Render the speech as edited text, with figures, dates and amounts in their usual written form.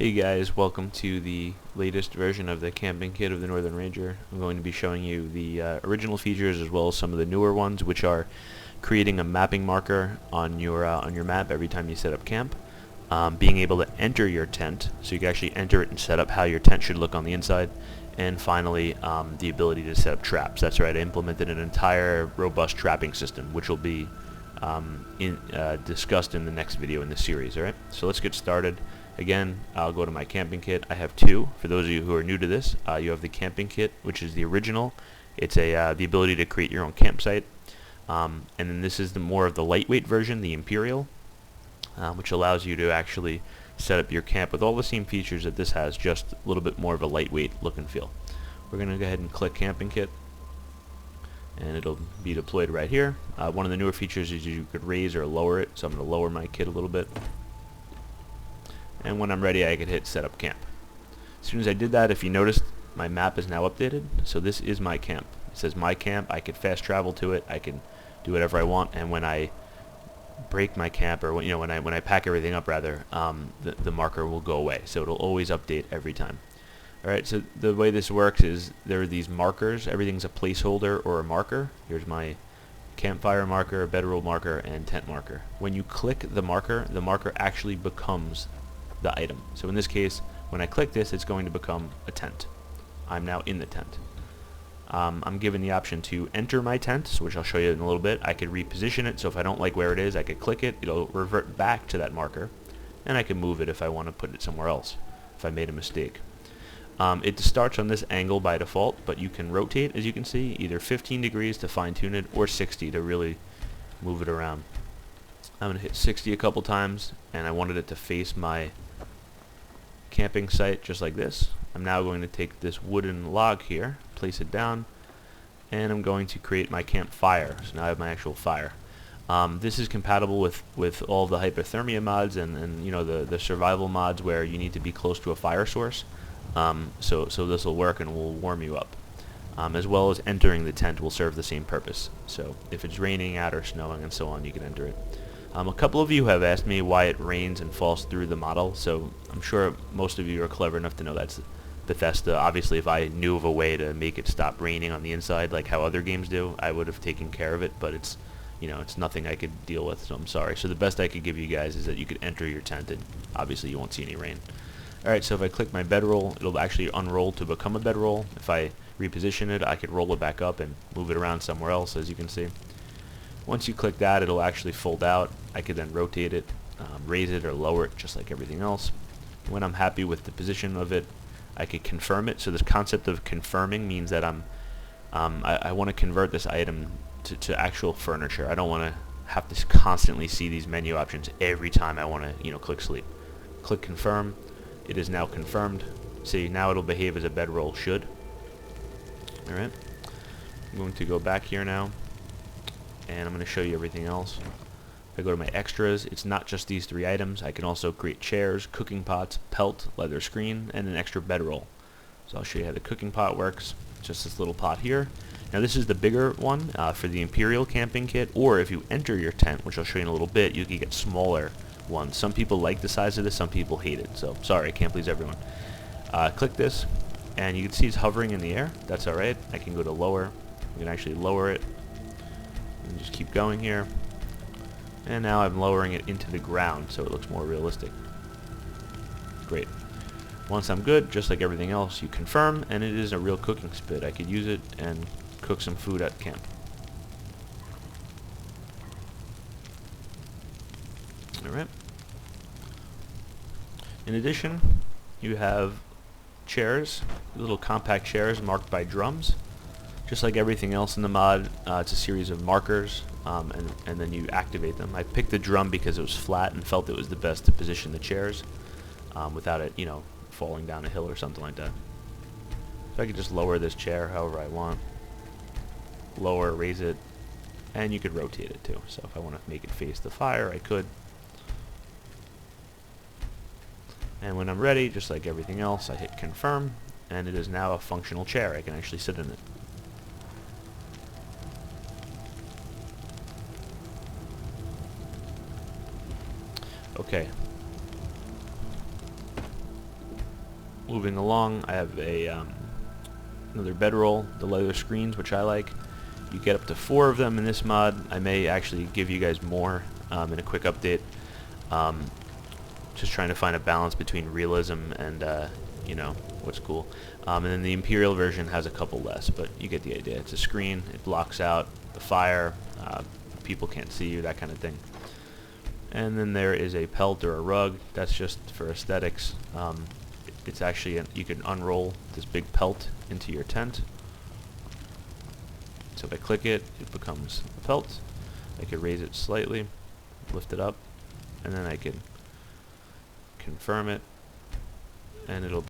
Hey guys, welcome to the latest version of the camping kit of the Northern Ranger. I'm going to be showing you the original features as well as some of the newer ones, which are creating a mapping marker on your map every time you set up camp, being able to enter your tent, so you can actually enter it and set up how your tent should look on the inside, and finally the ability to set up traps. That's right, I implemented an entire robust trapping system, which will be discussed in the next video in this series. Alright, so let's get started. Again, I'll go to my camping kit. I have two. For those of you who are new to this, you have the camping kit, which is the original. It's the ability to create your own campsite. And then this is the more of the lightweight version, the Imperial, which allows you to actually set up your camp with all the same features that this has, just a little bit more of a lightweight look and feel. We're going to go ahead and click camping kit, and it'll be deployed right here. One of the newer features is you could raise or lower it, so I'm going to lower my kit a little bit. And when I'm ready, I could hit setup camp. As soon as I did that, if you noticed, my map is now updated. So this is my camp. It says my camp. I could fast travel to it. I can do whatever I want. And when I break my camp, or when I pack everything up, rather, the marker will go away. So it'll always update every time. All right. So the way this works is there are these markers. Everything's a placeholder or a marker. Here's my campfire marker, bedroll marker, and tent marker. When you click the marker actually becomes the item. So in this case, when I click this, it's going to become a tent. I'm now in the tent. I'm given the option to enter my tent, which I'll show you in a little bit. I could reposition it, so if I don't like where it is, I could click it. It'll revert back to that marker, and I can move it if I want to put it somewhere else, if I made a mistake. It starts on this angle by default, but you can rotate, as you can see, either 15 degrees to fine-tune it, or 60 to really move it around. I'm going to hit 60 a couple times, and I wanted it to face my camping site just like this. I'm now going to take this wooden log here, place it down, and I'm going to create my campfire. So now I have my actual fire. This is compatible with all the hypothermia mods and the survival mods where you need to be close to a fire source. So this will work and will warm you up. As well as entering the tent will serve the same purpose. So if it's raining out or snowing and so on, you can enter it. A couple of you have asked me why it rains and falls through the model, so I'm sure most of you are clever enough to know that's Bethesda. Obviously, if I knew of a way to make it stop raining on the inside like how other games do, I would have taken care of it, but it's nothing I could deal with, so I'm sorry. So the best I could give you guys is that you could enter your tent, and obviously you won't see any rain. Alright, so if I click my bedroll, it'll actually unroll to become a bedroll. If I reposition it, I could roll it back up and move it around somewhere else, as you can see. Once you click that, it'll actually fold out. I could then rotate it, raise it or lower it just like everything else. When I'm happy with the position of it, I could confirm it. So this concept of confirming means that I want to convert this item to actual furniture. I don't want to have to constantly see these menu options every time I want to click sleep. Click confirm. It is now confirmed. See, now it'll behave as a bedroll should. Alright. I'm going to go back here now, and I'm going to show you everything else. If I go to my extras, it's not just these three items. I can also create chairs, cooking pots, pelt, leather screen, and an extra bedroll. So I'll show you how the cooking pot works. It's just this little pot here. Now this is the bigger one for the Imperial camping kit, or if you enter your tent, which I'll show you in a little bit, you can get smaller ones. Some people like the size of this, some people hate it. So sorry, I can't please everyone. Click this, and you can see it's hovering in the air. That's alright. I can go to lower. You can actually lower it. And just keep going here. And now I'm lowering it into the ground so it looks more realistic. Great. Once I'm good, just like everything else, you confirm, and it is a real cooking spit. I could use it and cook some food at camp. Alright. In addition, you have chairs, little compact chairs marked by drums. Just like everything else in the mod, it's a series of markers, and then you activate them. I picked the drum because it was flat and felt it was the best to position the chairs without it, falling down a hill or something like that. So I could just lower this chair however I want. Lower, raise it, and you could rotate it too. So if I want to make it face the fire, I could. And when I'm ready, just like everything else, I hit confirm, and it is now a functional chair. I can actually sit in it. Okay. moving along, I have a another bedroll, the leather screens, which I like. You get up to 4 of them in this mod. I may actually give you guys more in a quick update. Just trying to find a balance between realism and you know, what's cool. And then the Imperial version has a couple less, but you get the idea. It's a screen, it blocks out the fire, people can't see you, that kind of thing. And then there is a pelt or a rug. That's just for aesthetics. It's actually, you can unroll this big pelt into your tent. So if I click it, it becomes a pelt. I could raise it slightly, lift it up, and then I can confirm it, and it'll